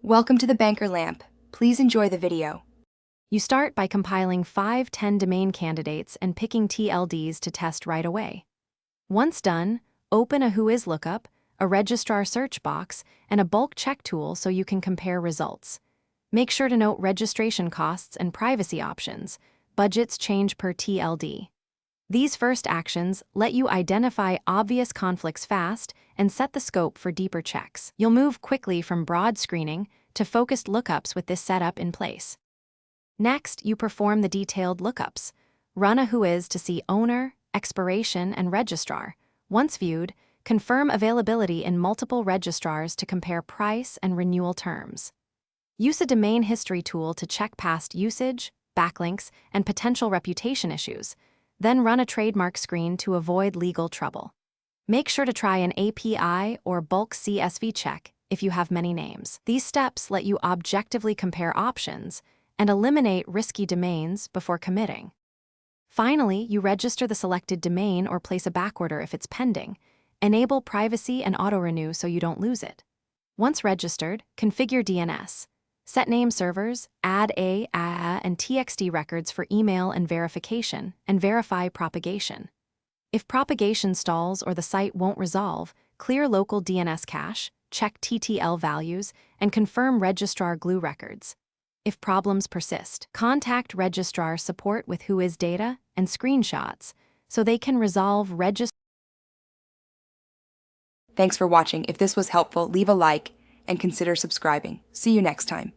Welcome to the Banker Lamp. Please enjoy the video. You start by compiling 5-10 domain candidates and picking TLDs to test right away. Once done, open a Whois lookup, a registrar search box, and a bulk check tool so you can compare results. Make sure to note registration costs and privacy options. Budgets change per TLD. These first actions let you identify obvious conflicts fast and set the scope for deeper checks. You'll move quickly from broad screening to focused lookups with this setup in place. Next, you perform the detailed lookups. Run a Whois to see owner, expiration, and registrar. Once viewed, confirm availability in multiple registrars to compare price and renewal terms. Use a domain history tool to check past usage, backlinks, and potential reputation issues. Then run a trademark screen to avoid legal trouble. Make sure to try an API or bulk CSV check if you have many names. These steps let you objectively compare options and eliminate risky domains before committing. Finally, you register the selected domain or place a backorder if it's pending. Enable privacy and auto-renew so you don't lose it. Once registered, configure DNS. Set name servers, add and TXT records for email and verification, and verify propagation. If propagation stalls or the site won't resolve, clear local DNS cache, check TTL values, and confirm registrar glue records. If problems persist, contact registrar support with Whois data and screenshots so they can resolve registrar. Thanks for watching. If this was helpful, leave a like and consider subscribing. See you next time.